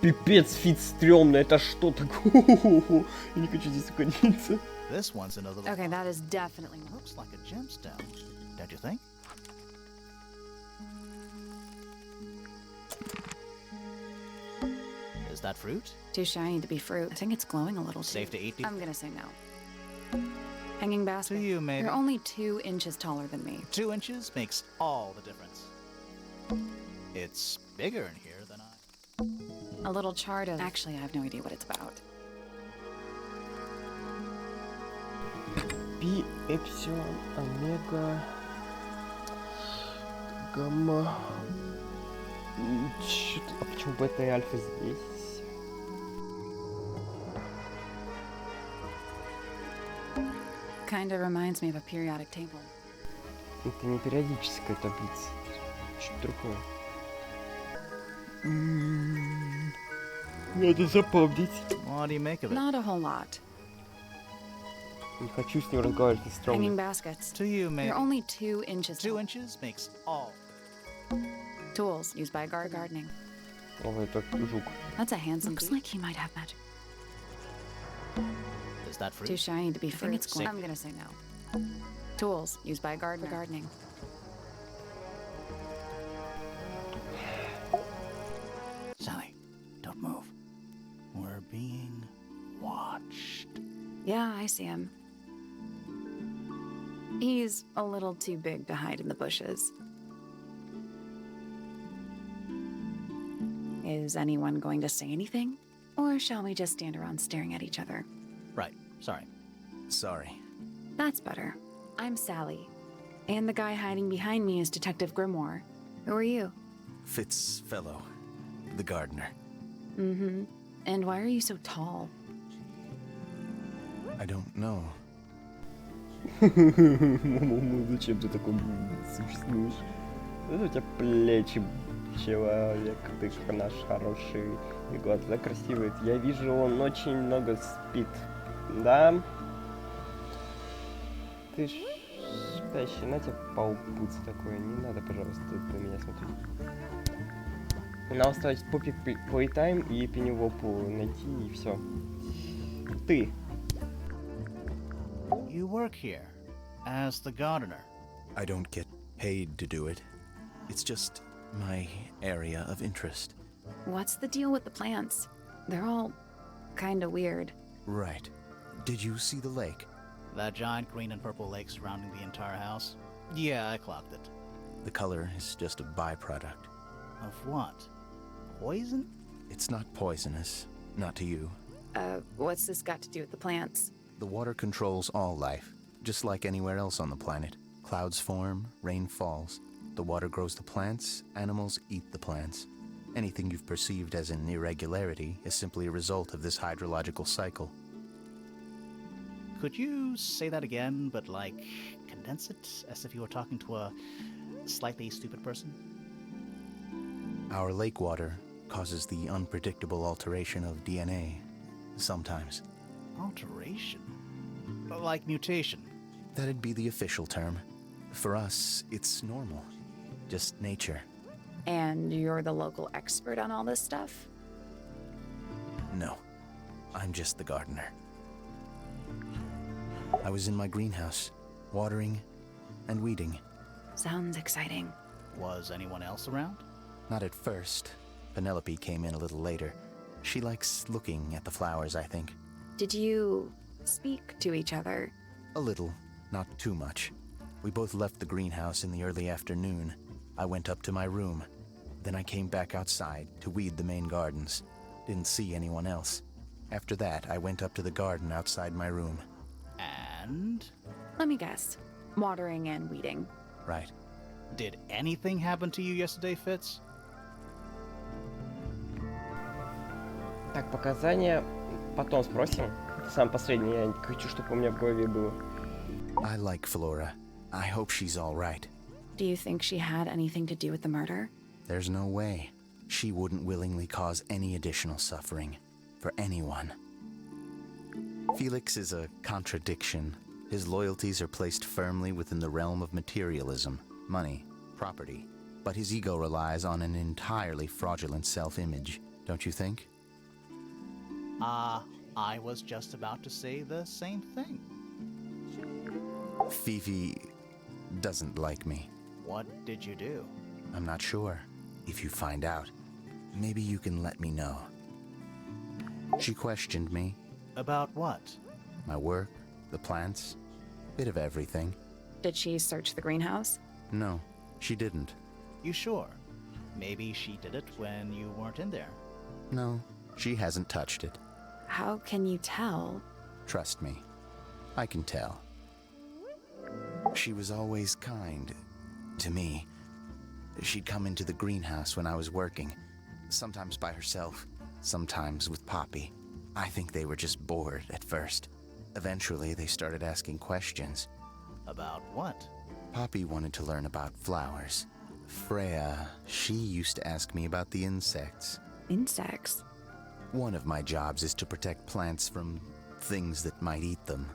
Пипец, фит стрёмно, это что такое? Я не хочу здесь находиться. This one's in a little. Okay, that is definitely Looks like a gemstone, don't you think? Is that fruit? too shiny to be fruit. I think it's glowing a little Safe too. to eat? I'm gonna say no. Hanging basket. To you, maybe. You're only 2 inches taller than me. 2 inches makes all the difference. It's bigger in here than I. A little chart of... Actually, I have no idea what it's about. Пи, эпсилон, омега, гамма. Чё-то... А почему бета и альфа здесь? Kinda reminds me of a periodic table. Это не периодическая таблица. Что-то другое. Надо запомнить. What do you make of it? Not a whole lot. Не хочу с ним разговаривать, это Hanging стрёмно. baskets. To you, maybe. You're only 2 inches 2 tall. inches makes all. Tools used by gardening. О, это жук. That's a handsome... Looks like he might have magic. Is that fruit? Too shiny to be fruit. it's glowing. I'm gonna say no. Tools used by gardening. Sally, don't move. We're being watched. Yeah, I see him. He's a little too big to hide in the bushes. Is anyone going to say anything? Or shall we just stand around staring at each other? Right, sorry. Sorry. That's better. I'm Sally. And the guy hiding behind me is Detective Grimoire. Who are you? Fitzfellow, the gardener. Mm-hmm. And why are you so tall? I don't know. Зачем ты такой существуешь? Это у тебя плечи, человек, ты наш хороший, и глаза красивые. Я вижу, он очень много спит. Да? Ты ж спящий, на тебя паупуц такой. Не надо, пожалуйста, на меня смотреть. Нам осталось попик плейтайм и пеневопу найти, и все. Ты. You work here as the gardener. I don't get paid to do it. It's just my area of interest. What's the deal with the plants? They're all kinda weird. Right. Did you see the lake? That giant green and purple lake surrounding the entire house? Yeah, I clocked it. The color is just a byproduct. Of what? Poison? It's not poisonous. Not to you. What's this got to do with the plants? The water controls all life, just like anywhere else on the planet. Clouds form, rain falls. The water grows the plants, animals eat the plants. Anything you've perceived as an irregularity is simply a result of this hydrological cycle. Could you say that again, but like condense it as if you were talking to a slightly stupid person? Our lake water causes the unpredictable alteration of DNA, sometimes. Alteration? Like mutation? That'd be the official term. For us, it's normal. Just nature. And you're the local expert on all this stuff? No, I'm just the gardener. I was in my greenhouse, watering and weeding. Sounds exciting. Was anyone else around? Not at first. Penelope came in a little later. She likes looking at the flowers, I think. Did you speak to each other? A little, not too much. We both left the greenhouse in the early afternoon. I went up to my room. Then I came back outside to weed the main gardens. Didn't see anyone else. After that, I went up to the garden outside my room. And? Let me guess. Watering and weeding. Right. Did anything happen to you yesterday, Fitz? Так, показания потом спросим. Это самое последнее, я хочу, чтобы у меня в голове было. I like Flora. I hope she's all right. Do you think she had anything to do with the murder? There's no way. She wouldn't willingly cause any additional suffering for anyone. Felix is a contradiction. His loyalties are placed firmly within the realm of materialism, money, property. But his ego relies on an entirely fraudulent self-image, don't you think? I was just about to say the same thing. Fifi doesn't like me. What did you do? I'm not sure. If you find out, maybe you can let me know. She questioned me. About what? My work, the plants, bit of everything. Did she search the greenhouse? No, she didn't. You sure? Maybe she did it when you weren't in there. No, she hasn't touched it. How can you tell? Trust me, I can tell. She was always kind to me. She'd come into the greenhouse when I was working, sometimes by herself, sometimes with Poppy. I think they were just bored at first. Eventually, they started asking questions. About what? Poppy wanted to learn about flowers. Freya, she used to ask me about the insects. Insects? One of my jobs is to protect plants from things that might eat them.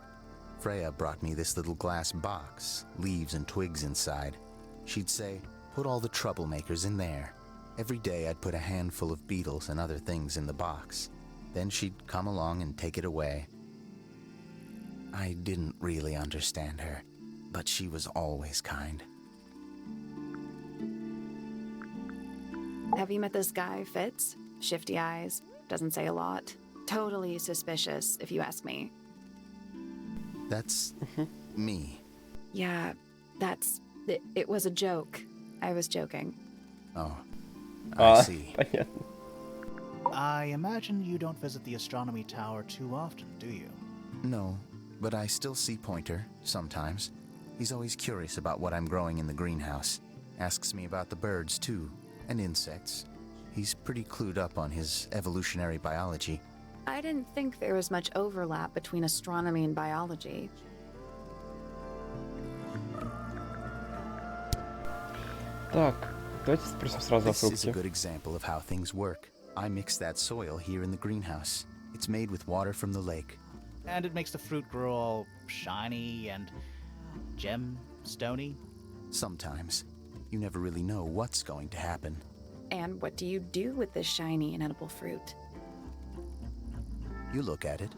Freya brought me this little glass box, leaves and twigs inside. She'd say, put all the troublemakers in there. Every day I'd put a handful of beetles and other things in the box. Then she'd come along and take it away. I didn't really understand her, but she was always kind. Have you met this guy, Fitz? Shifty eyes, doesn't say a lot. Totally suspicious, if you ask me. That's me. Yeah, it was a joke. I was joking. Oh, I see. Понятно. I imagine you don't visit the astronomy tower too often, do you? No, but I still see Pointer, sometimes. He's always curious about what I'm growing in the greenhouse. Asks me about the birds, too, and insects. He's pretty clued up on his evolutionary biology. I didn't think there was much overlap between astronomy and biology. Так, давайте спросим сразу о This is a фрукте. good example of how things work. I mix that soil here in the greenhouse. It's made with water from the lake. And it makes the fruit grow all shiny and gem-stony. Sometimes. You never really know what's going to happen. And what do you do with this shiny and edible fruit? You look at it.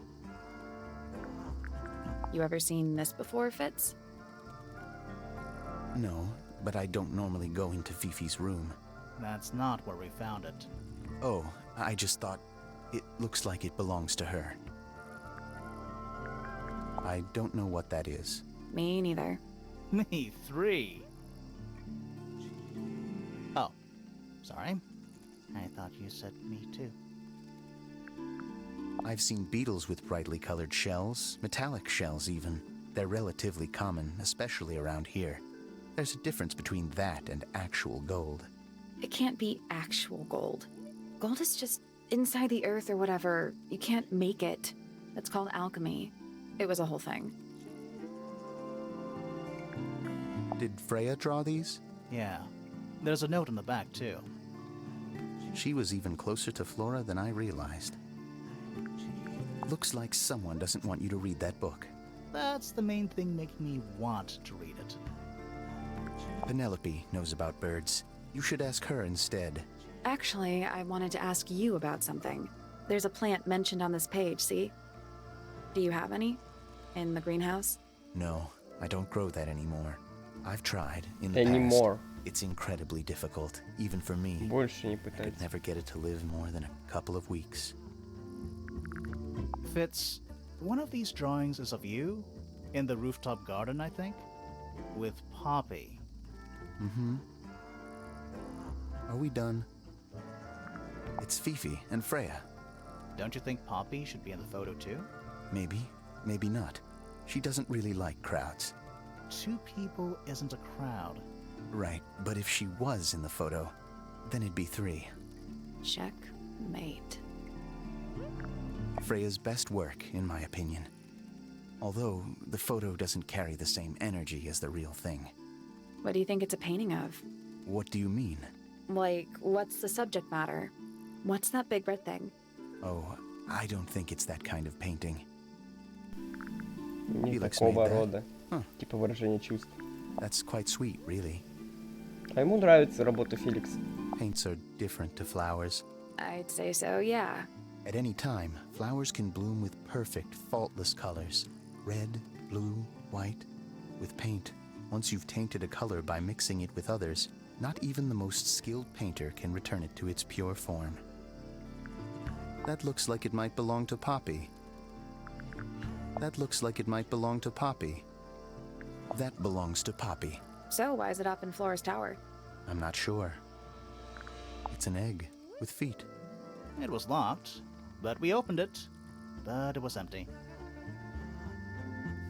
You ever seen this before, Fitz? No, but I don't normally go into Fifi's room. That's not where we found it. Oh, I just thought it looks like it belongs to her. I don't know what that is. Me neither. Me three. Oh, sorry. I thought you said me too. I've seen beetles with brightly colored shells, metallic shells even. They're relatively common, especially around here. There's a difference between that and actual gold. It can't be actual gold. Gold is just inside the earth or whatever. You can't make it. It's called alchemy. It was a whole thing. Did Freya draw these? Yeah. There's a note on the back too. She was even closer to Flora than I realized. Looks like someone doesn't want you to read that book. That's the main thing making me want to read it. Penelope knows about birds. You should ask her instead. Actually, I wanted to ask you about something. There's a plant mentioned on this page, see? Do you have any? In the greenhouse? No, I don't grow that anymore. I've tried in the Anymore. past. It's incredibly difficult, even for me. Больше не I could пытайтесь. never get it to live more than a couple of weeks. Fitz, one of these drawings is of you in the rooftop garden, I think, with Poppy. Mm-hmm. Are we done? It's Fifi and Freya. Don't you think Poppy should be in the photo too? Maybe, maybe not. She doesn't really like crowds. 2 people isn't a crowd. Right, but if she was in the photo, then it'd be 3. Checkmate. Freya's best work, in my opinion. Although, the photo doesn't carry the same energy as the real thing. What do you think it's a painting of? What do you mean? Like, what's the subject matter? What's that big red thing? Oh, I don't think it's that kind of painting. Не Felix такого made that. рода. Huh. Типа выражение чувств. That's quite sweet, really. А ему нравится работа Феликса. Paints are different to flowers. I'd say so, yeah. At any time, flowers can bloom with perfect, faultless colors. Red, blue, white. With paint, once you've tainted a color by mixing it with others, not even the most skilled painter can return it to its pure form. That looks like it might belong to Poppy. That looks like it might belong to Poppy. That belongs to Poppy. So, why is it up in Flora's tower? I'm not sure. It's an egg with feet. It was locked, but we opened it, but it was empty.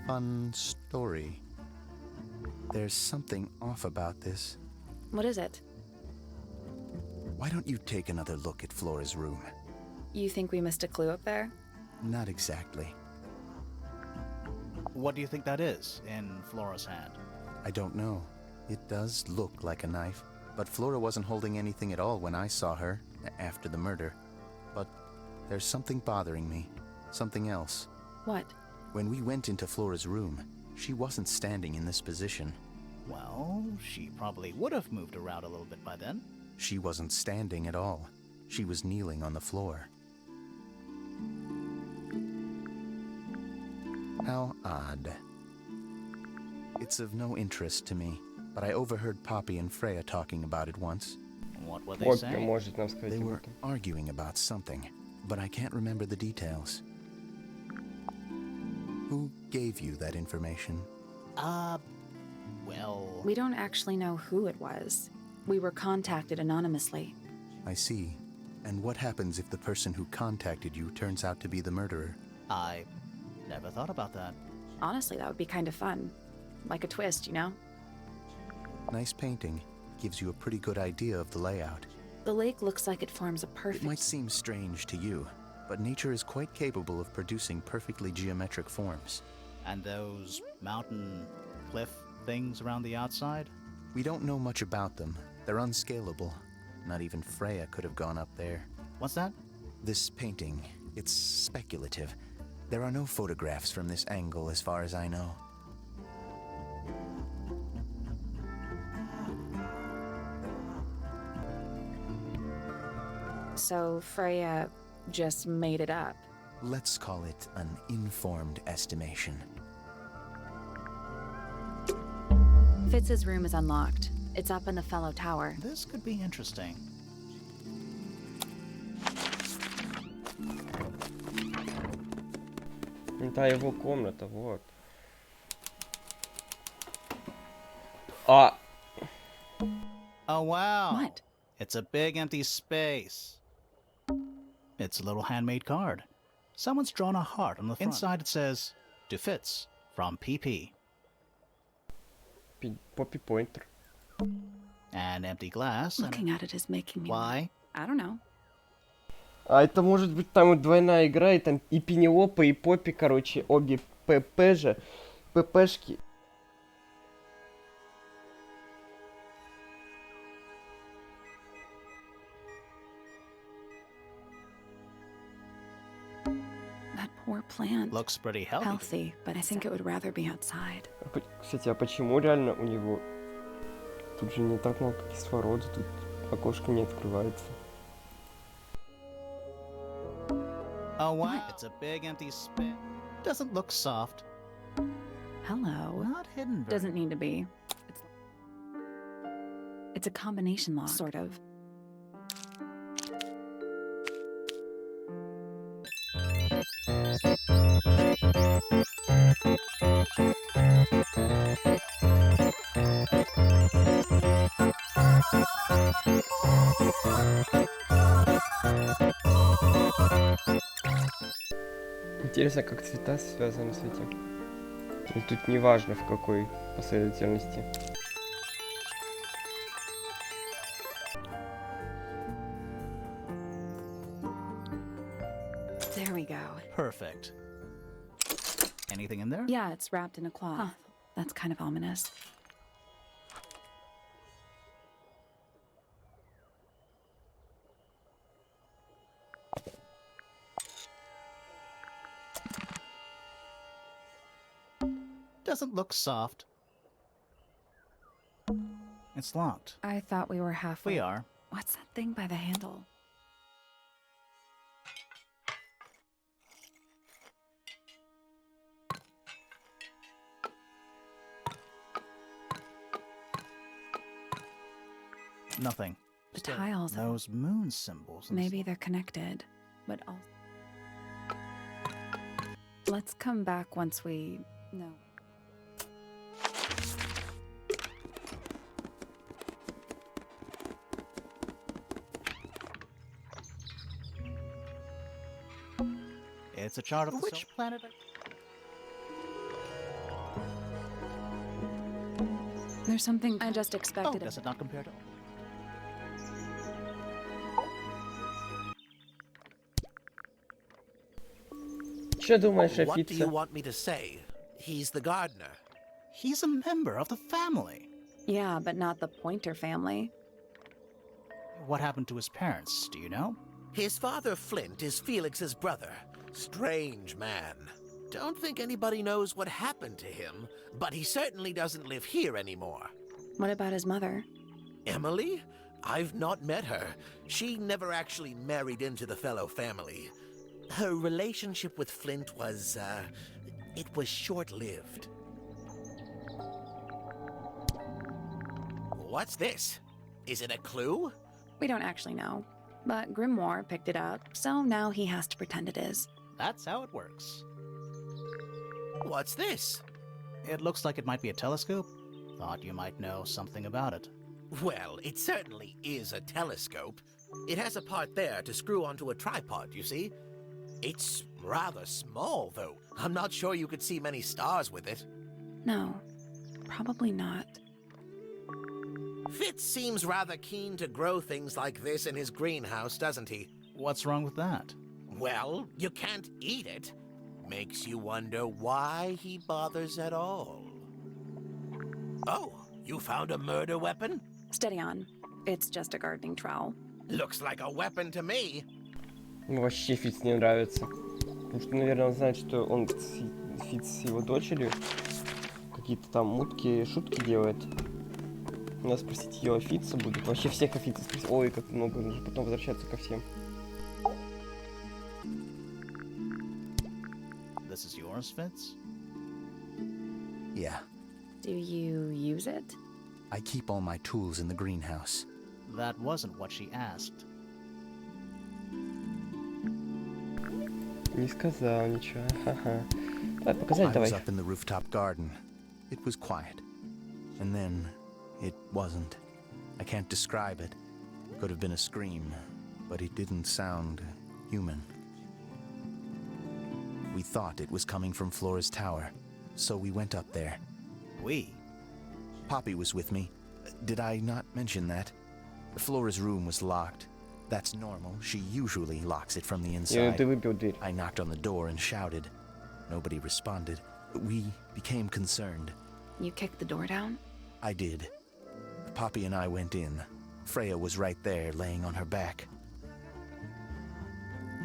Fun story. There's something off about this. What is it? Why don't you take another look at Flora's room? You think we missed a clue up there? Not exactly. What do you think that is in Flora's hand? I don't know. It does look like a knife, but Flora wasn't holding anything at all when I saw her after the murder. But there's something bothering me. Something else. What? When we went into Flora's room, she wasn't standing in this position. Well, she probably would have moved around a little bit by then. She wasn't standing at all. She was kneeling on the floor. How odd. It's of no interest to me, but I overheard Poppy and Freya talking about it once. What were they Поппи saying? может нам сказать They об were этом. arguing about something, but I can't remember the details. Who gave you that information? Well... We don't actually know who it was. We were contacted anonymously. I see. And what happens if the person who contacted you turns out to be the murderer? I never thought about that. Honestly, that would be kind of fun. Like a twist, you know? Nice painting. Gives you a pretty good idea of the layout. The lake looks like it forms a perfect... It might seem strange to you, but nature is quite capable of producing perfectly geometric forms. And those mountain cliff things around the outside? We don't know much about them. They're unscalable. Not even Freya could have gone up there. What's that? This painting, it's speculative. There are no photographs from this angle as far as I know. So Freya just made it up. Let's call it an informed estimation. Fitz's room is unlocked. It's up in the fellow tower. This could be interesting. Это его комната, вот. А, Oh, wow. What? It's a big empty space. It's a little handmade card. Someone's drawn a heart on the front. Inside it says, to Fitz, from PP. Поппи Пойнтер. An empty glass. and Looking at it is making me... Why? I don't know. А это может быть там вот двойная игра, и там и Пенелопа, и Поппи, короче, обе ПП же, ППшки. That poor plant. Looks pretty healthy. Healthy, but I think it would rather be outside. Кстати, а почему реально у него... Тут же не так много кислорода, тут окошко не открывается. Oh, wow. It's a big empty space. Doesn't look soft. Hello. Not hidden very Doesn't need to be. It's a combination lock, sort of. Интересно, как цвета связаны с этим. И тут не важно в какой последовательности. There we go. Perfect. Anything in there? Yeah, it's wrapped in a cloth. That's kind of ominous. Doesn't look soft. It's locked. I thought we were halfway. We are. What's that thing by the handle? Nothing. The Still, tiles. those moon symbols. and Maybe they're connected, but also. Let's come back once we know. It's a chart of the Which planet? There's something I just Oh, expected. does it not compare to? Что думаешь о What do you Фитце? want me to say? He's the gardener. He's a member of the family. Yeah, but not the Pointer family. What happened to his parents? Do you know? His father, Flint, is Felix's brother. Strange man. Don't think anybody knows what happened to him, but he certainly doesn't live here anymore. What about his mother? Emily? I've not met her. She never actually married into the fellow family. Her relationship with Flint was, it was short-lived. What's this? Is it a clue? We don't actually know. But Grimoire picked it up, so now he has to pretend it is. That's how it works. What's this? It looks like it might be a telescope. Thought you might know something about it. Well, it certainly is a telescope. It has a part there to screw onto a tripod, you see? It's rather small, though. I'm not sure you could see many stars with it. No, probably not. Fitz seems rather keen to grow things like this in his greenhouse, doesn't he? What's wrong with that? Well, you can't eat it. Makes you wonder why he bothers at all. Oh, you found a murder weapon? Steady on. It's just a gardening trowel. Looks like a weapon to me. Мне вообще Фитц не нравится. Потому что, наверное, он знает, что он Фитц с его дочерью какие-то там мутки, шутки делает. Надо спросить ее о Фитце будет. Вообще всех о Фитце спросить. Ой, как много, нужно потом возвращаться ко всем. This is yours, Fitz? Yeah, Do you use it? I keep all my tools in the greenhouse. That wasn't what she asked. Не сказал ничего. Ха-ха. Давай, показать I давай. was up in the rooftop garden. It was quiet. And then it wasn't. I can't describe it. Could have been a scream, but it didn't sound human. We thought it was coming from Flora's tower, so we went up there. We? Poppy was with me. Did I not mention that? Flora's room was locked. That's normal. She usually locks it from the И inside. ты выпил дверь. I knocked on the door and shouted. Nobody responded. We became concerned. You kicked the door down? I did. Poppy and I went in. Freya was right there, laying on her back.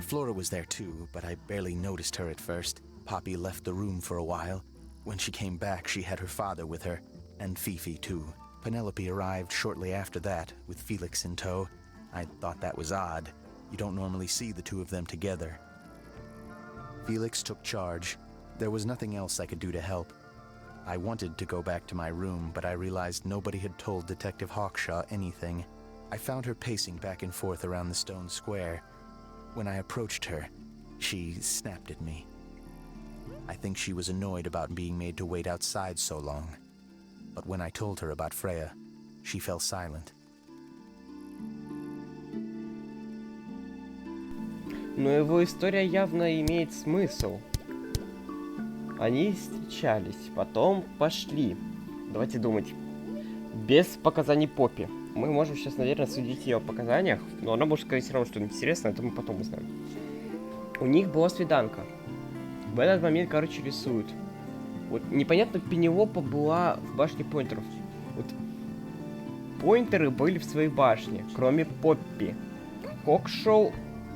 Flora was there too, but I barely noticed her at first. Poppy left the room for a while. When she came back, she had her father with her, and Fifi too. Penelope arrived shortly after that, with Felix in tow. I thought that was odd. You don't normally see the two of them together. Felix took charge. There was nothing else I could do to help. I wanted to go back to my room, but I realized nobody had told Detective Hawkshaw anything. I found her pacing back and forth around the stone square. When I approached her, she snapped at me. I think she was annoyed about being made to wait outside so long. But when I told her about Freya, she fell silent. Но его история явно имеет смысл. Они встречались, потом пошли. Давайте думать. Без показаний Поппи. Мы можем сейчас, наверное, судить ее о показаниях, но она может сказать все равно что-нибудь интересное, это мы потом узнаем. У них была свиданка. В этот момент, короче, рисуют. Вот непонятно, Пенелопа была в башне Пойнтеров. Вот Пойнтеры были в своей башне, кроме Поппи. Хокшоу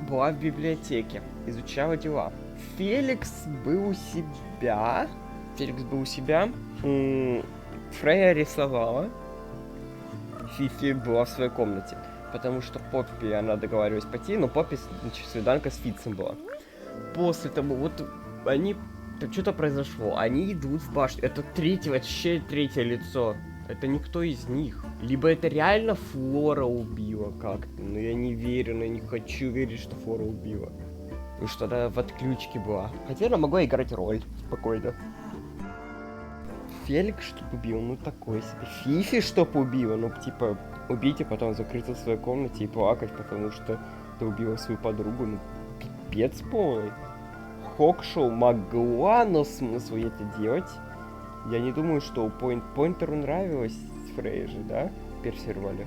была в библиотеке, изучала дела. Феликс был у себя. Фрея рисовала. Фифи была в своей комнате. Потому что Поппи, она договаривалась пойти, но Поппи, значит, свиданка с Фитцем была. После того, вот они... Что-то произошло. Они идут в башню. Это вообще третье лицо Это никто из них. Либо это реально Флора убила как-то. Но я не верю, но я не хочу верить, что Флора убила. Потому что она в отключке была. Хотя она могла играть роль спокойно. Феликс чтоб убил, ну такой себе. Фифи чтоб убила, ну типа убить и потом закрыться в своей комнате и плакать, потому что ты убила свою подругу, ну пипец полный. Хокшоу могла, но смысл это делать. Я не думаю, что Пойнтеру нравилась Фрея же, да? Персервале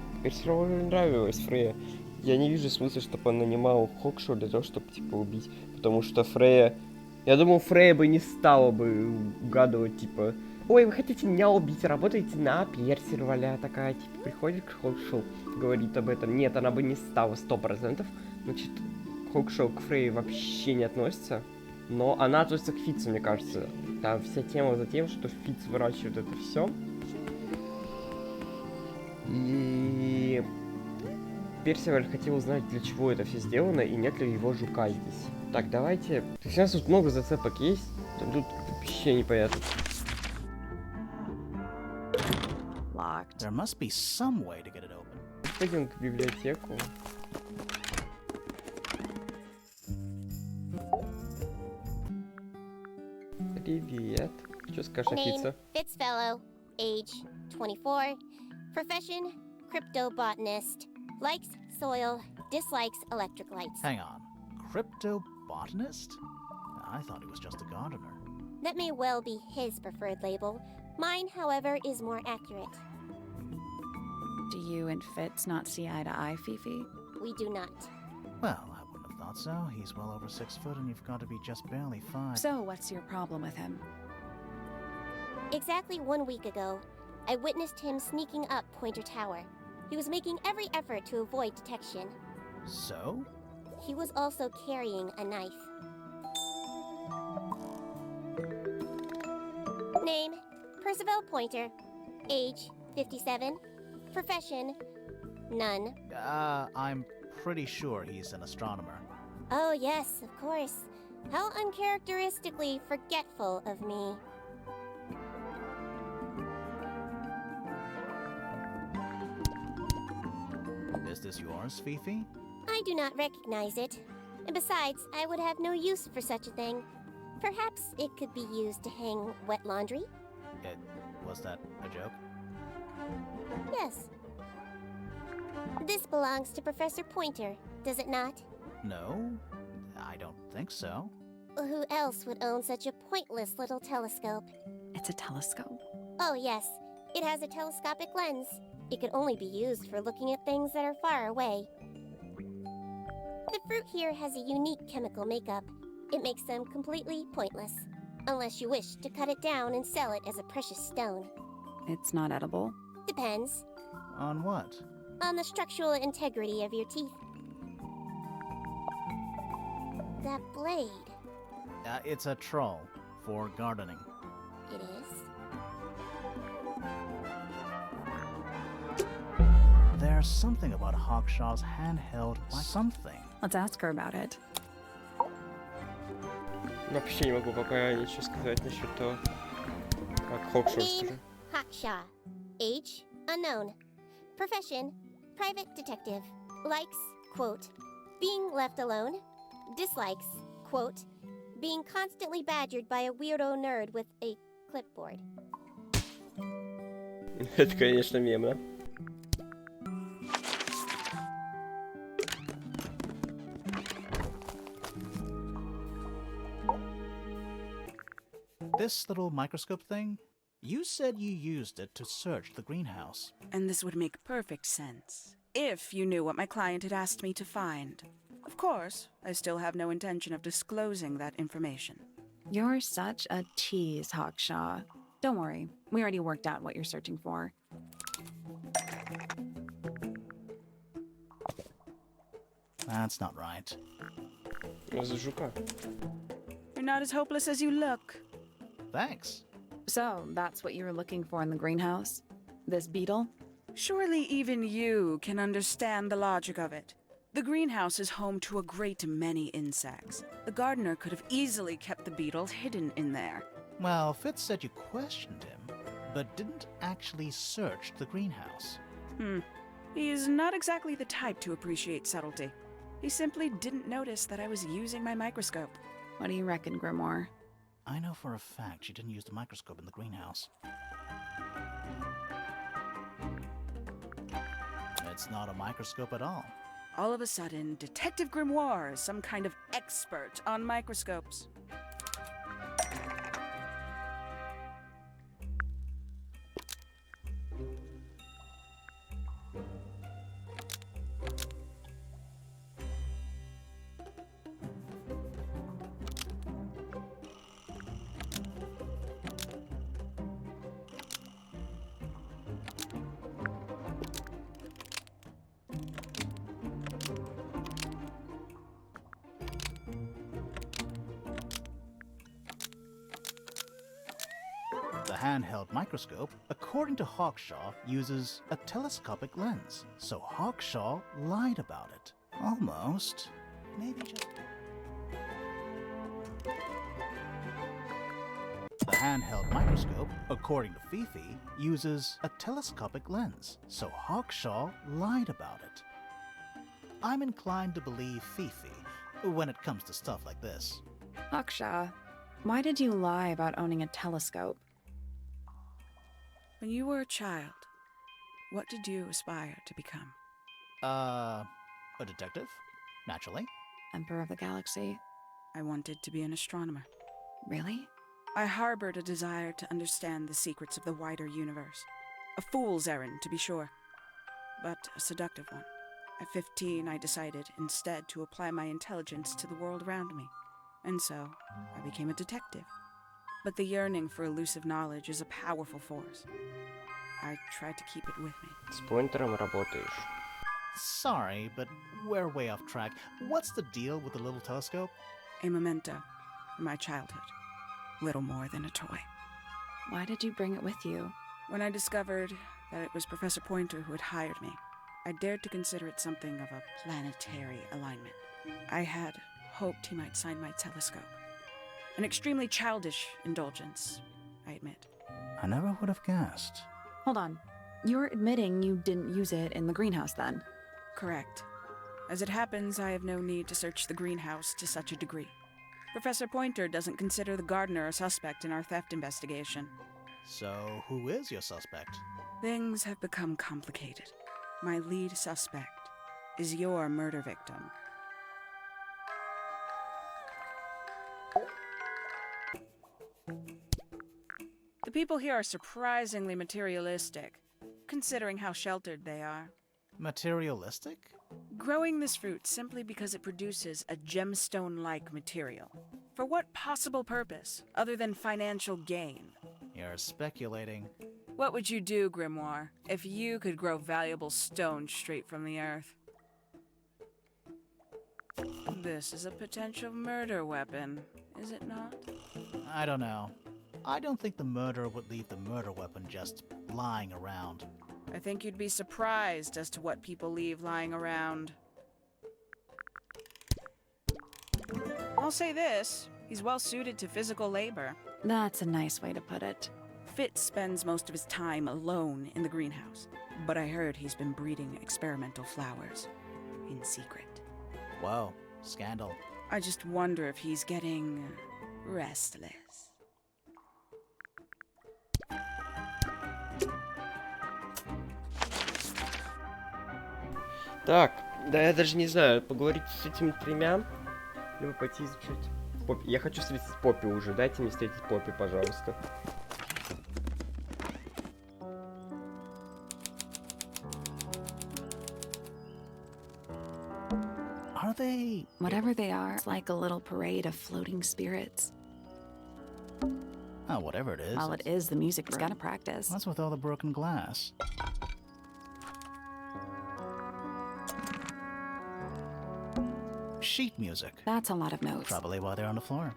нравилась Фрея. Я не вижу смысла, чтобы он нанимал Хокшоу для того, чтобы типа убить. Потому что Фрея... Я думал, Фрея бы не стала бы угадывать, типа... Ой, вы хотите меня убить, работаете на Персервале. Такая, типа, приходит к Хокшоу, говорит об этом. Нет, она бы не стала 100%. Значит, Хокшоу к Фрей вообще не относится. Но она относится к Фитцу, мне кажется. Там вся тема за тем, что Фитц выращивает это все. И Персиваль хотел узнать, для чего это все сделано, и нет ли его жука здесь. Так, давайте. То есть у нас тут много зацепок есть. Тут вообще непонятно. Locked. There must be some way to get it open. Пойдем в библиотеку. Привет. Что скажешь, Name, Афица? Fitzfellow, age 24, profession, cryptobotanist, likes soil, dislikes electric lights. Hang on. Cryptobotanist? I thought he was just a gardener. That may well be his preferred label. Mine, however, is more accurate. Do you and Fitz not see eye to eye, Fifi? We do not. Well, I wouldn't have thought so. He's well over 6 foot and you've got to be just barely 5. So, what's your problem with him? Exactly 1 week ago, I witnessed him sneaking up Pointer Tower. He was making every effort to avoid detection. So? He was also carrying a knife. Name, Percival Pointer. Age, 57. Profession, none. I'm pretty sure he's an astronomer. Oh yes, of course. How uncharacteristically forgetful of me. Is this yours, Fifi? I do not recognize it. And besides, I would have no use for such a thing. Perhaps it could be used to hang wet laundry? Was that a joke? Yes. This belongs to Professor Pointer, does it not? No, I don't think so. Who else would own such a pointless little telescope? It's a telescope. Oh yes, it has a telescopic lens. It could only be used for looking at things that are far away. The fruit here has a unique chemical makeup. It makes them completely pointless. Unless you wish to cut it down and sell it as a precious stone. It's not edible. Depends On what? on the structural integrity of your teeth. That blade, It's a troll for gardening. it is. There's something about Hawkshaw's handheld something. Let's ask her about it. Вообще не могу пока ничего сказать насчет того, как Хокшоу скажу. Name, Hawkshaw. Age, unknown. Profession, private detective. Likes, quote, being left alone. Dislikes, quote, being constantly badgered by a weirdo nerd with a clipboard. Это, конечно, мем, да? This little microscope thing? You said you used it to search the greenhouse. And this would make perfect sense, if you knew what my client had asked me to find. Of course, I still have no intention of disclosing that information. You're such a tease, Hawkshaw. Don't worry, we already worked out what you're searching for. That's not right. За жука. You're not as hopeless as you look. Thanks. So, that's what you were looking for in the greenhouse? This beetle? Surely even you can understand the logic of it. The greenhouse is home to a great many insects. The gardener could have easily kept the beetle hidden in there. Well, Fitz said you questioned him. but didn't actually search the greenhouse. He's not exactly the type to appreciate subtlety. He simply didn't notice that I was using my microscope. What do you reckon, Grimoire? I know for a fact she didn't use the microscope in the greenhouse. It's not a microscope at all. All of a sudden, Detective Grimoire is some kind of expert on microscopes. The handheld microscope, according to Hawkshaw, uses a telescopic lens, so Hawkshaw lied about it. Almost. Maybe just... The handheld microscope, according to Fifi, uses a telescopic lens, so Hawkshaw lied about it. I'm inclined to believe Fifi when it comes to stuff like this. Hawkshaw, why did you lie about owning a telescope? When you were a child, what did you aspire to become? A detective? Naturally. Emperor of the Galaxy? I wanted to be an astronomer. Really? I harbored a desire to understand the secrets of the wider universe. A fool's errand, to be sure, but a seductive one. At 15, I decided instead to apply my intelligence to the world around me, and so I became a detective. But the yearning for elusive knowledge is a powerful force. I tried to keep it with me. С поинтером работаешь. Sorry, but we're way off track. What's the deal with the little telescope? A memento from my childhood. Little more than a toy. Why did you bring it with you? When I discovered that it was Professor Pointer who had hired me, I dared to consider it something of a planetary alignment. I had hoped he might sign my telescope. An extremely childish indulgence, I admit. I never would have guessed. Hold on. You're admitting you didn't use it in the greenhouse then? Correct. As it happens, I have no need to search the greenhouse to such a degree. Professor Pointer doesn't consider the gardener a suspect in our theft investigation. So, who is your suspect? Things have become complicated. My lead suspect is your murder victim. The people here are surprisingly materialistic, considering how sheltered they are. Materialistic? Growing this fruit simply because it produces a gemstone-like material. For what possible purpose, other than financial gain? You're speculating. What would you do, Grimoire, if you could grow valuable stone straight from the earth? This is a potential murder weapon, is it not? I don't know. I don't think the murderer would leave the murder weapon just lying around. I think you'd be surprised as to what people leave lying around. I'll say this, he's well suited to physical labor. That's a nice way to put it. Fitz spends most of his time alone in the greenhouse, but I heard he's been breeding experimental flowers in secret. Whoa, scandal. I just wonder if he's getting restless. Так, да я даже не знаю, поговорить с этими тремя, либо пойти изучать Поппи. Я хочу встретить Поппи уже, дайте мне встретить Поппи, пожалуйста. Are they... Whatever they are, it's like a little parade of floating spirits. Oh, whatever it is. Well, it is the music room. It's gotta practice. What's with all the broken glass? Sheet music. That's a lot of notes. Probably why they're on the floor.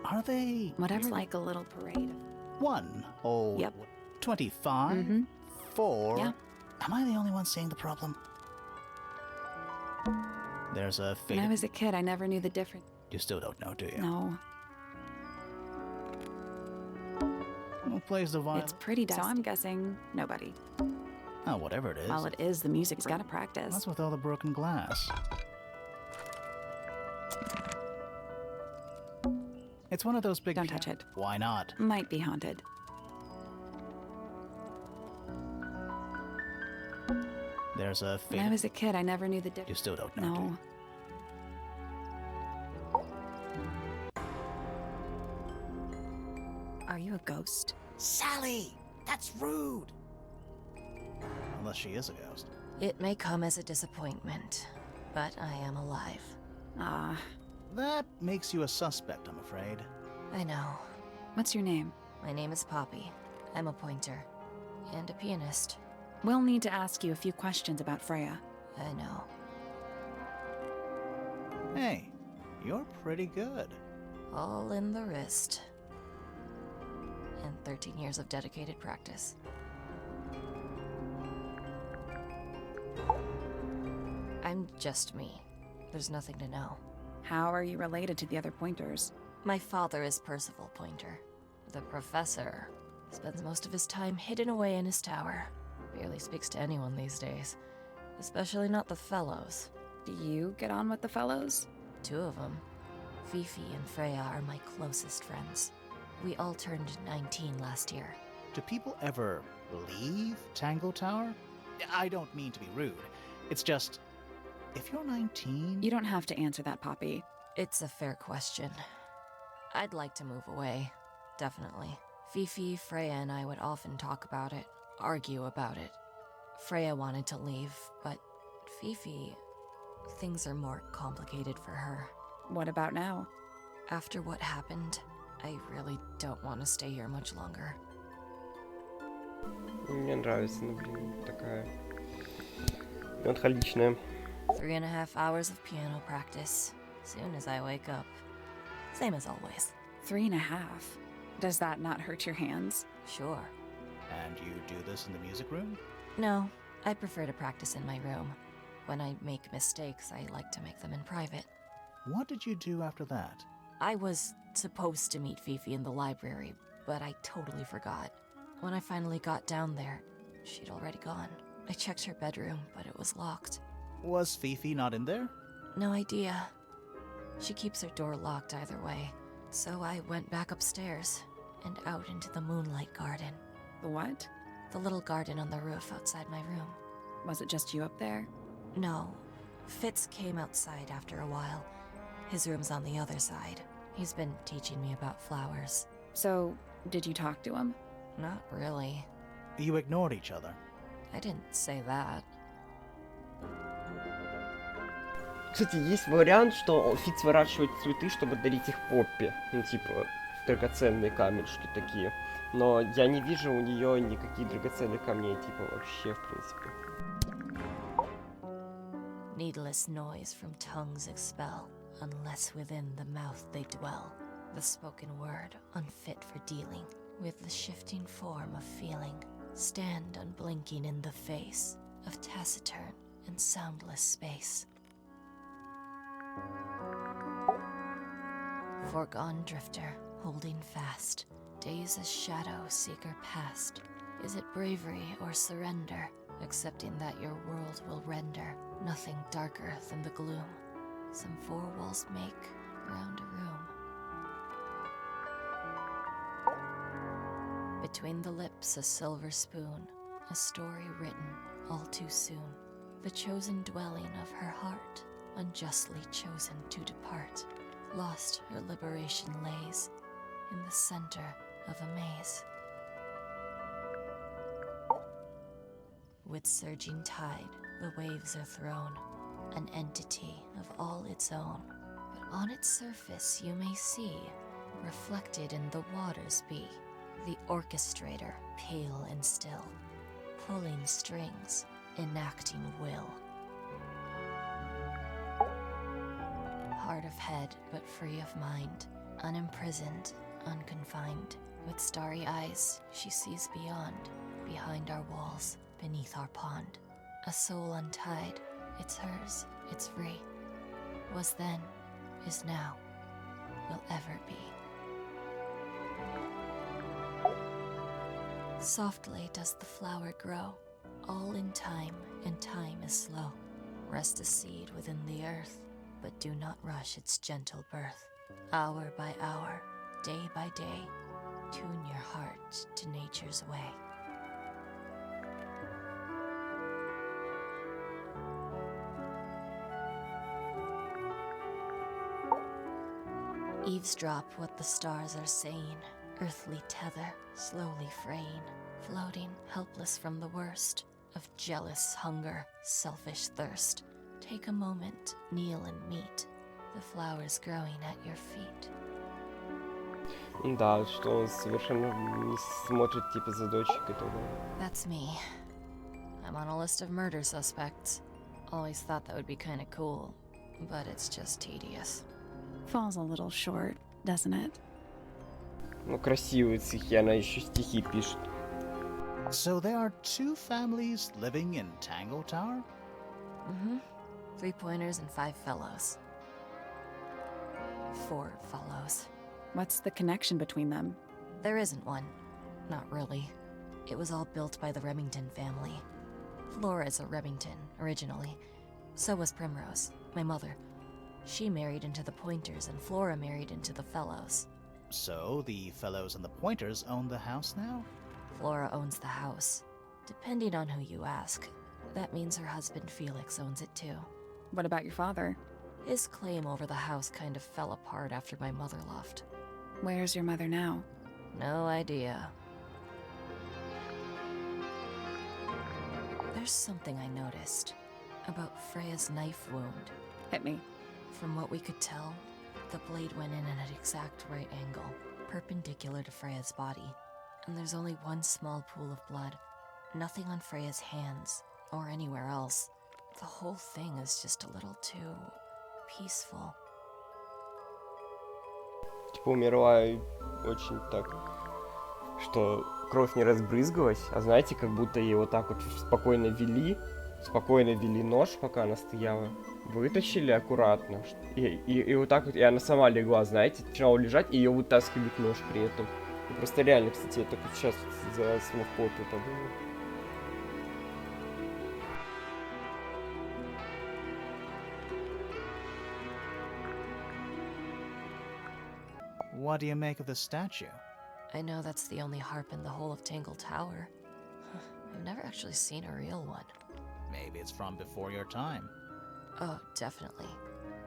Are they... Whatever, like a little parade. 1, oh, Yep. 25, Mm-hmm. 4. Yeah. Am I the only one seeing the problem? There's a When I faded... was a kid, I never knew the difference. You still don't know, do you? No. Who plays the violin? It's pretty dusty. So I'm guessing nobody. Oh, whatever it is. Well, it is the music. He's got to practice. What's with all the broken glass? It's one of those big... Don't touch it. Why not? Might be haunted. There's a When I was a kid, I never knew the difference. You still don't know, do No. you? Are you a ghost? Sally! That's rude! Unless she is a ghost. It may come as a disappointment, but I am alive. Ah, That makes you a suspect, I'm afraid. I know. what's your name? My name is Poppy. I'm a pointer. And a pianist. We'll need to ask you a few questions about Freya. I know. Hey, you're pretty good. All in the wrist. And 13 years of dedicated practice. I'm just me. There's nothing to know. How are you related to the other pointers? My father is Percival Pointer. The professor spends most of his time hidden away in his tower. Barely speaks to anyone these days. Especially not the fellows. Do you get on with the fellows? 2 of them. Fifi and Freya are my closest friends. We all turned 19 last year. Do people ever leave Tangle Tower? I don't mean to be rude. It's just, if you're 19... You don't have to answer that, Poppy. It's a fair question. I'd like to move away. Definitely. Fifi, Freya, and I would often talk about it, argue about it. Freya wanted to leave, but Fifi... Things are more complicated for her. What about now? After what happened, I really don't want to stay here much longer. Мне нравится, ну блин, такая меланхоличная. 3.5 hours of piano practice. Soon as I wake up. Same as always. 3.5. Does that not hurt your hands? Sure. And you do this in the music room? No, I prefer to practice in my room. When I make mistakes, I like to make them in private. What did you do after that? I was supposed to meet Fifi in the library, but I totally forgot. When I finally got down there, she'd already gone. I checked her bedroom, but it was locked. Was Fifi not in there? No idea. She keeps her door locked either way. So I went back upstairs and out into the moonlight garden. The what? The little garden on the roof outside my room. Was it just you up there? No. Fitz came outside after a while. His room's on the other side. He's been teaching me about flowers. So, did you talk to him? Not really. You ignored each other. I didn't say that. Кстати, есть вариант, что Фитц выращивает цветы, чтобы дарить их Поппи. Ну, типа, драгоценные камешки такие. Но я не вижу у нее никаких драгоценных камней, типа, вообще, в принципе. Needless noise from tongues expel, unless within the mouth they dwell. The spoken word, unfit for dealing with the shifting form of feeling. Stand unblinking in the face of taciturn and soundless space. Foregone drifter, holding fast, days as shadow seeker past. Is it bravery or surrender, accepting that your world will render nothing darker than the gloom some 4 walls make round a room? Between the lips a silver spoon, a story written all too soon. The chosen dwelling of her heart, unjustly chosen to depart. Lost her liberation lays in the center of a maze. With surging tide, the waves are thrown, an entity of all its own. But on its surface you may see, reflected in the waters be, the orchestrator, pale and still, pulling strings, enacting will. Hard of head, but free of mind, unimprisoned, unconfined. With starry eyes, she sees beyond, behind our walls, beneath our pond. A soul untied, it's hers, it's free. Was then, is now, will ever be. Softly does the flower grow, all in time, and time is slow. Rest a seed within the earth, but do not rush its gentle birth. Hour by hour, day by day, tune your heart to nature's way. Eavesdrop what the stars are saying, earthly tether slowly fraying, floating helpless from the worst of jealous hunger, selfish thirst. Take a moment, kneel and meet the flowers growing at your feet. Да, что он совершенно не смотрит типа за дочкой туда. That's me. I'm on a list of murder suspects. Always thought that would be kind of cool, but it's just tedious. Falls a little short, doesn't it? Ну, красивые стихи, она еще стихи пишет. So there are 2 families living in Tangle Tower? Mm-hmm. 3 pointers and 5 fellows. 4 fellows. What's the connection between them? There isn't one. Not really. It was all built by the Remington family. Flora's a Remington, originally. So was Primrose, my mother. She married into the Pointers, and Flora married into the Fellows. So the fellows and the pointers own the house now? Flora owns the house. Depending on who you ask, that means her husband Felix owns it too. What about your father? His claim over the house kind of fell apart after my mother left. Where's your mother now? No idea. There's something I noticed about Freya's knife wound. Hit me. From what we could tell, the blade went in at an exact right angle, perpendicular to Freya's body. And there's only one small pool of blood. Nothing on Freya's hands, or anywhere else. The whole thing is just a little too peaceful. Типа умерла очень так, что кровь не разбрызгалась, а знаете, как будто ее вот так вот спокойно вели нож, пока она стояла, вытащили аккуратно, и вот так вот, и она сама легла, знаете, начала лежать, и ее вытаскивает нож при этом. И просто реально, кстати, я только сейчас за смолкопы подумал. What do you make of the statue? I know that's the only harp in the whole of Tangle Tower. I've never actually seen a real one. Maybe it's from before your time. Oh, definitely.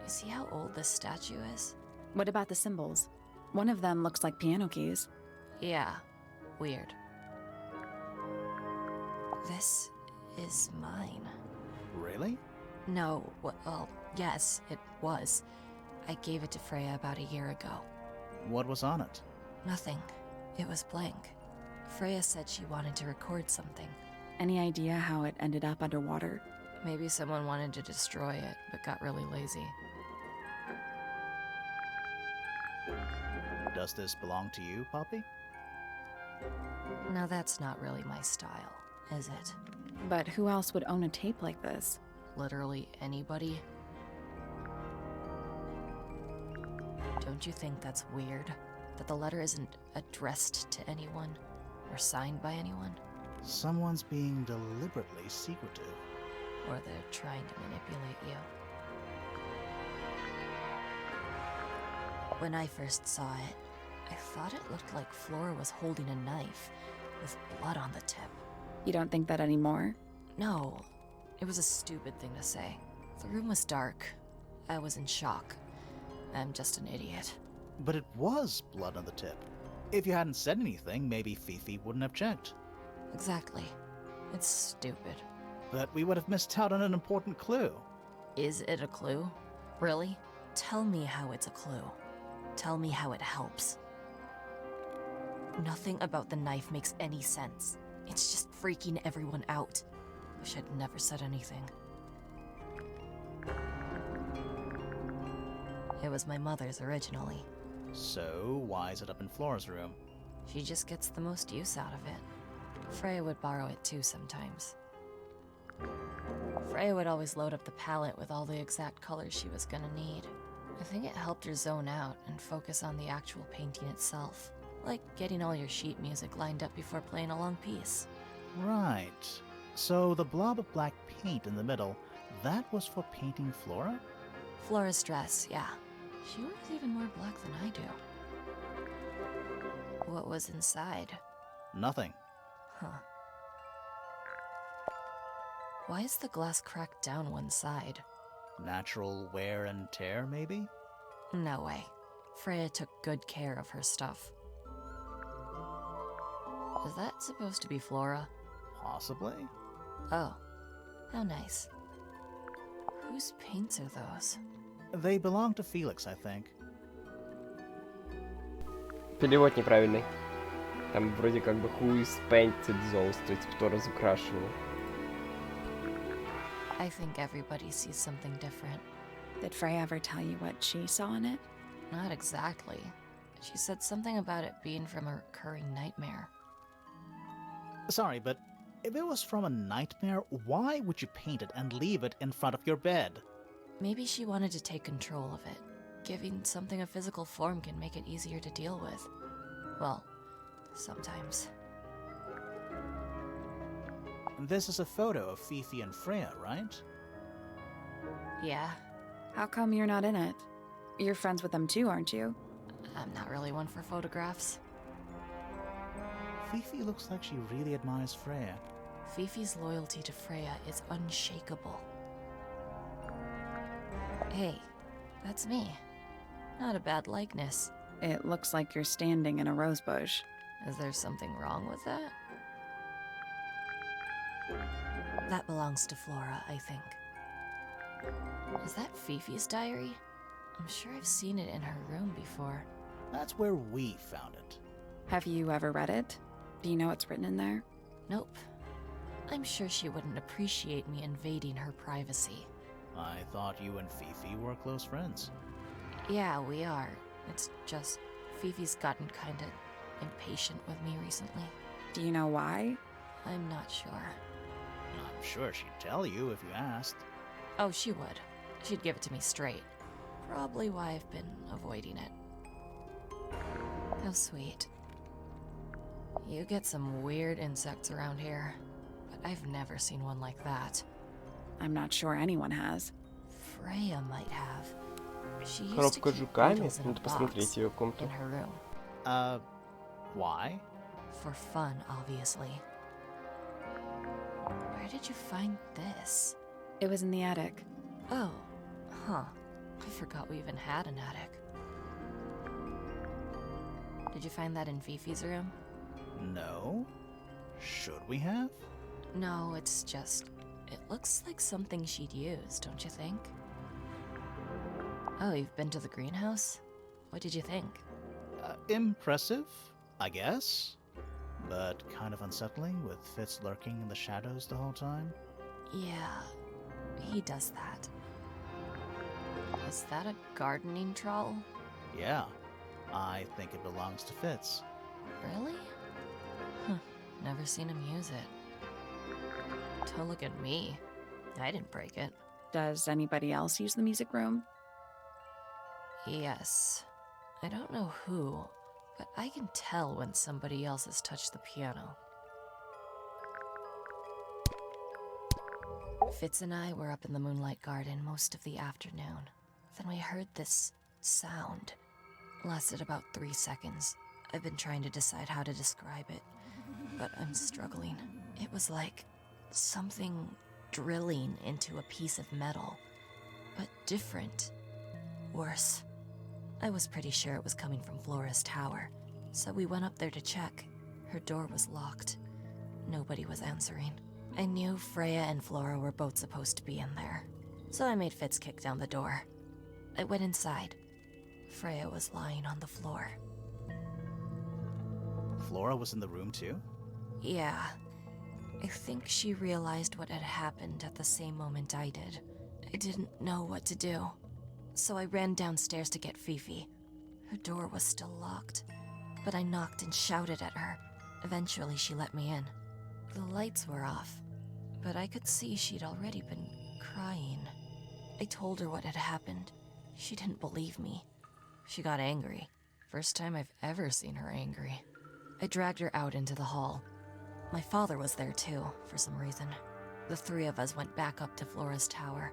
You see how old this statue is? What about the symbols? One of them looks like piano keys. Yeah, weird. This is mine. Really? No, well, yes, it was. I gave it to Freya about a year ago. What was on it? Nothing. It was blank. Freya said she wanted to record something. Any idea how it ended up underwater? Maybe someone wanted to destroy it, but got really lazy. Does this belong to you, Poppy? Now that's not really my style, is it? But who else would own a tape like this? Literally anybody? Don't you think that's weird? That the letter isn't addressed to anyone? Or signed by anyone? Someone's being deliberately secretive. Or they're trying to manipulate you. When I first saw it, I thought it looked like Flora was holding a knife with blood on the tip. You don't think that anymore? No, it was a stupid thing to say. The room was dark. I was in shock. I'm just an idiot. But it was blood on the tip. If you hadn't said anything, maybe Fifi wouldn't have checked. Exactly. It's stupid. But we would have missed out on an important clue. Is it a clue? Really? Tell me how it's a clue. Tell me how it helps. Nothing about the knife makes any sense. It's just freaking everyone out. Wish I'd never said anything. It was my mother's originally. So, why is it up in Flora's room? She just gets the most use out of it. Freya would borrow it too sometimes. Freya would always load up the palette with all the exact colors she was gonna need. I think it helped her zone out and focus on the actual painting itself. Like getting all your sheet music lined up before playing a long piece. Right. So the blob of black paint in the middle, that was for painting Flora? Flora's dress, yeah. She wears even more black than I do. What was inside? Nothing. Huh. Why is the glass cracked down one side? Natural wear and tear, maybe? No way. Freya took good care of her stuff. Is that supposed to be Flora? Possibly. Oh, how nice. Whose paints are those? They belong to Felix, I think. Перевод неправильный. Там вроде как бы who is painted those, то есть кто разукрашивал. I think everybody sees something different. Did Freya ever tell you what she saw in it? Not exactly. She said something about it being from a recurring nightmare. Sorry, but if it was from a nightmare, why would you paint it and leave it in front of your bed? Maybe she wanted to take control of it. Giving something a physical form can make it easier to deal with. Well, sometimes. This is a photo of Fifi and Freya, right? Yeah, How come you're not in it? You're friends with them too, aren't you? I'm not really one for photographs. Fifi looks like she really admires Freya. Fifi's loyalty to Freya is unshakable. Hey, that's me. Not a bad likeness. It looks like you're standing in a rose bush. Is there something wrong with that? That belongs to Flora, I think. Is that Fifi's diary? I'm sure I've seen it in her room before. That's where we found it. Have you ever read it? Do you know what's written in there? Nope. I'm sure she wouldn't appreciate me invading her privacy. I thought you and Fifi were close friends. Yeah, we are. It's just Fifi's gotten kinda impatient with me recently. Do you know why? I'm not sure. I'm sure she'd tell you if you asked. Oh, she would. She'd give it to me straight. Probably why I've been avoiding it. How sweet. You get some weird insects around here, but I've never seen one like that. I'm not sure anyone has. Freya might have. She used to Коробка с keep жуками? beetles in a Надо box посмотреть ее комнату. in her room. Why? For fun, obviously. Where did you find this? It was in the attic. Oh, huh. I forgot we even had an attic. Did you find that in Fifi's room? No? Should we have? No, it's just... It looks like something she'd use, don't you think? Oh, you've been to the greenhouse? What did you think? Impressive, I guess. But kind of unsettling with Fitz lurking in the shadows the whole time. Yeah, he does that. Is that a gardening trowel? Yeah, I think it belongs to Fitz. Really? Huh, never seen him use it. Don't look at me. I didn't break it. Does anybody else use the music room? Yes. I don't know who, but I can tell when somebody else has touched the piano. Fitz and I were up in the moonlight garden most of the afternoon. Then we heard this sound. Lasted about 3 seconds. I've been trying to decide how to describe it, but I'm struggling. It was like something drilling into a piece of metal, but different. Worse. I was pretty sure it was coming from Flora's tower, so we went up there to check. Her door was locked. Nobody was answering. I knew Freya and Flora were both supposed to be in there, so I made Fitz kick down the door. I went inside. Freya was lying on the floor. Flora was in the room too? Yeah. I think she realized what had happened at the same moment I did. I didn't know what to do, so I ran downstairs to get Fifi. Her door was still locked, but I knocked and shouted at her. Eventually, she let me in. The lights were off, but I could see she'd already been crying. I told her what had happened. She didn't believe me. She got angry. First time I've ever seen her angry. I dragged her out into the hall. My father was there too, for some reason. The three of us went back up to Flora's tower.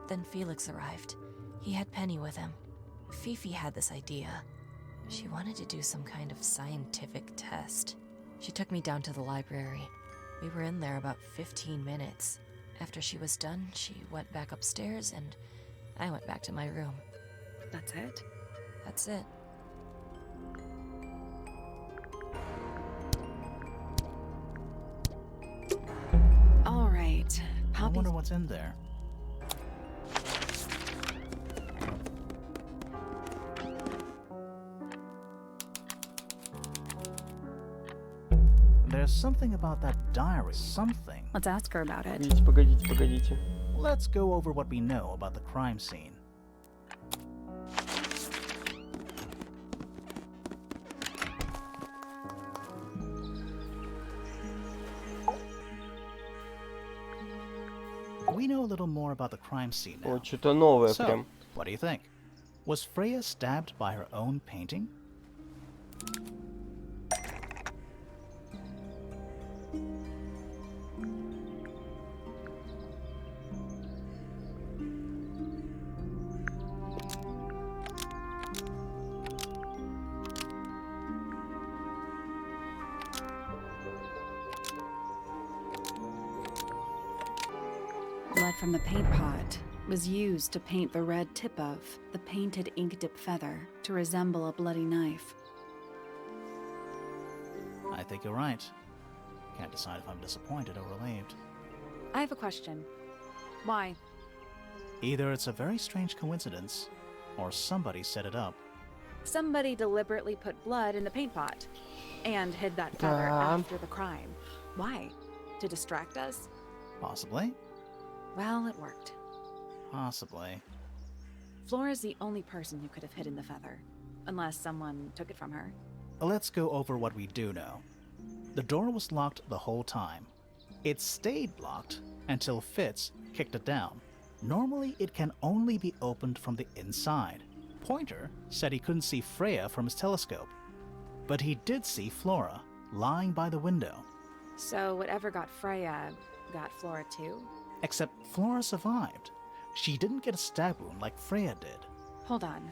Then Felix arrived. He had Penny with him. Fifi had this idea. She wanted to do some kind of scientific test. She took me down to the library. We were in there about 15 minutes. After she was done, she went back upstairs and I went back to my room. That's it? That's it. All right. I Poppy's... wonder what's in there. There's something about that diary. Something. Let's ask her about it. Погодите. Let's go over what we know about the crime scene. We know a little more about the crime scene now. О, что-то новое So, прям. what do you think? Was Freya stabbed by her own painting? Blood from the paint pot was used to paint the red tip of the painted ink dip feather to resemble a bloody knife. I think you're right. Can't decide if I'm disappointed or relieved. I have a question. Why? Either it's a very strange coincidence, or somebody set it up. Somebody deliberately put blood in the paint pot and hid that feather after the crime. Why? To distract us? Possibly. Well, it worked. Possibly. Flora's the only person who could have hidden the feather, unless someone took it from her. Let's go over what we do know. The door was locked the whole time. It stayed locked until Fitz kicked it down. Normally, it can only be opened from the inside. Pointer said he couldn't see Freya from his telescope, but he did see Flora lying by the window. So whatever got Freya got Flora too? Except Flora survived. She didn't get a stab wound like Freya did. Hold on.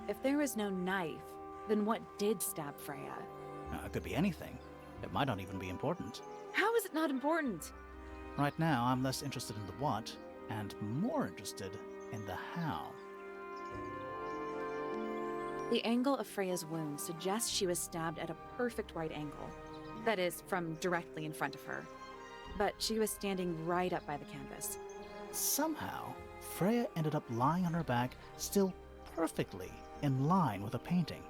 If there was no knife, then what did stab Freya? It could be anything. It might not even be important. How is it not important? Right now, I'm less interested in the what, and more interested in the how. The angle of Freya's wound suggests she was stabbed at a perfect right angle. That is, from directly in front of her. But she was standing right up by the canvas. Somehow, Freya ended up lying on her back, still perfectly in line with the painting.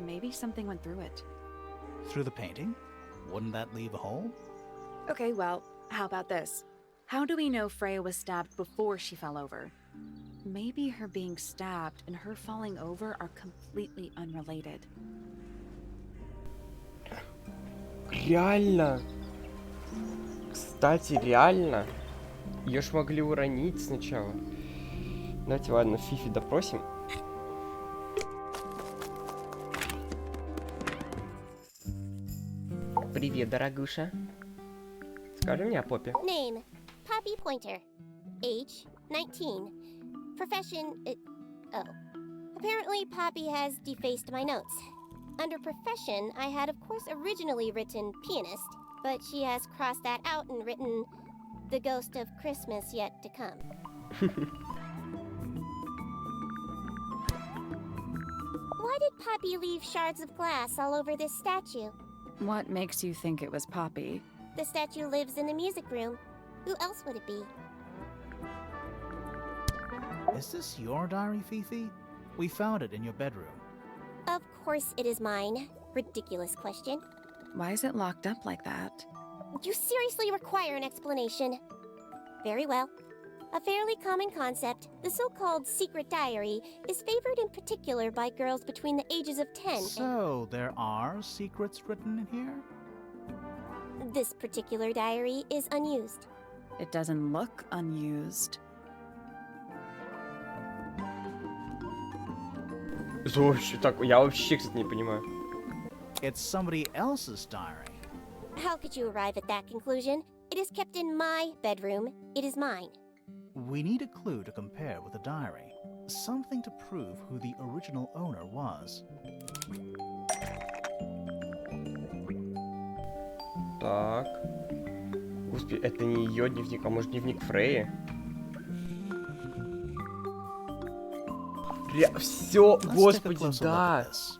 Maybe something went through it. Through the painting? Wouldn't that leave a hole? Okay, well, how about this? How do we know Freya was stabbed before she fell over? Maybe her being stabbed and her falling over are completely unrelated. Реально. Кстати, реально. Ее ж могли уронить сначала. Давайте, ладно, Фифи допросим. Привет, дорогуша. Скажи мне о Попе. Name: Poppy Pointer. Age: 19. Profession: oh. Apparently, Poppy has defaced my notes. Under profession, I had, of course, originally written pianist, but she has crossed that out and written the ghost of Christmas yet to come. Why did Poppy leave shards of glass all over this statue? What makes you think it was Poppy? The statue lives in the music room. Who else would it be? Is this your diary, Fifi? We found it in your bedroom. Of course it is mine. Ridiculous question. Why is it locked up like that? You seriously require an explanation. Very well. A fairly common concept, the so-called secret diary, is favored in particular by girls between the ages of 10 So, there are secrets written in here? and... This particular diary is unused. It doesn't look unused. Слушай, так, я вообще, кстати, не понимаю. It's somebody else's diary. How could you arrive at that conclusion? It is kept in my bedroom. It is mine. We need a clue to compare with the diary. Something to prove who the original owner was. Так. Господи, это не ее дневник, а может дневник Фреи? Все, Let's take a господи, closer look да. at this.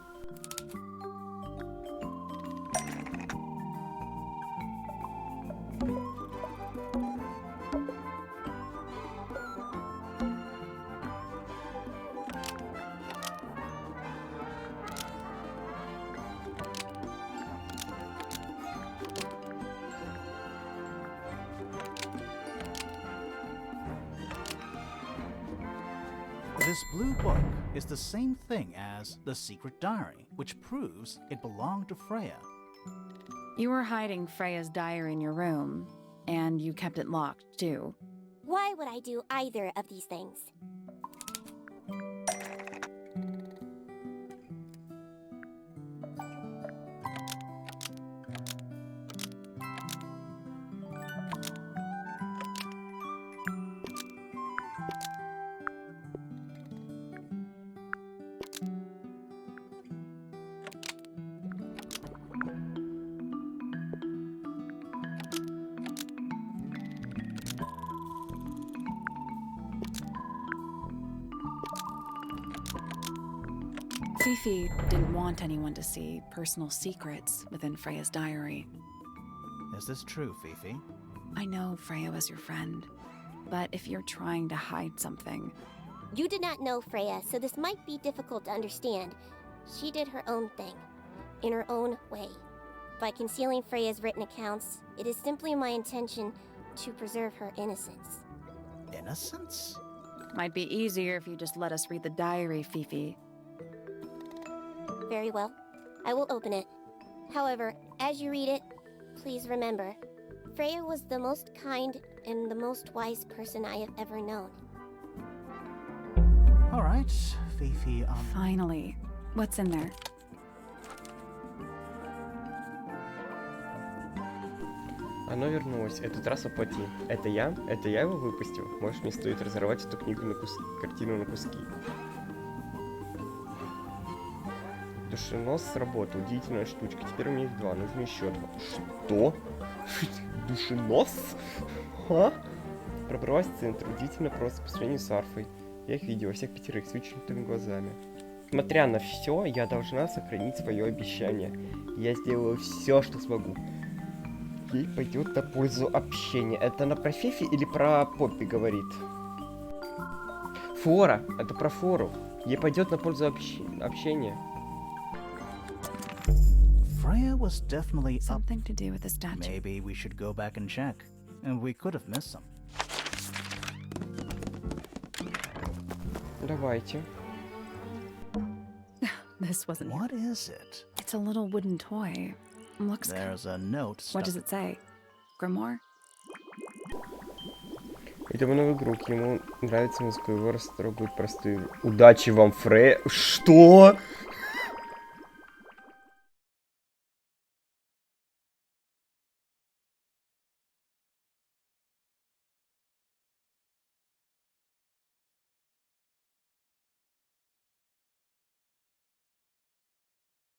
This blue book is the same thing as the secret diary, which proves it belonged to Freya. You were hiding Freya's diary in your room, and you kept it locked, too. Why would I do either of these things? Fifi didn't want anyone to see personal secrets within Freya's diary. Is this true, Fifi? I know Freya was your friend, but if you're trying to hide something, You did not know Freya, so this might be difficult to understand. She did her own thing, in her own way. By concealing Freya's written accounts, it is simply my intention to preserve her innocence. Innocence? might be easier if you just let us read the diary, Fifi. Very well. I will open it. However, as you read it, please remember, Freya was the most kind and the most wise person I have ever known. All right, Fifi, Finally. What's in there? Оно вернулось. Этот раз оплати. Это я его выпустил. Может, мне стоит разорвать эту книгу на картину на куски. Душенос сработал. Удивительная штучка. Теперь у меня их два. Нужно еще два. Что? Душенос? А? Пробралась в центр. Удивительно просто по сравнению с арфой. Я их видел, всех пятерых с вычеркнутыми глазами. Несмотря на все, я должна сохранить свое обещание. Я сделаю все, что смогу. Ей пойдет на пользу общения. Это она про Фифи или про Поппи говорит? Фора. Это про Фору. Ей пойдет на пользу общения. Freya was definitely up. Something to do with the statue. Maybe we should go back and check. And we could have missed some. Давайте. This wasn't. What is it? It's a little wooden toy. Looks. There's a note What stuck. does it say? Grimoire? Это много игрок. Ему нравится музыка, его растрогают простые. Удачи вам, Фрея. Что?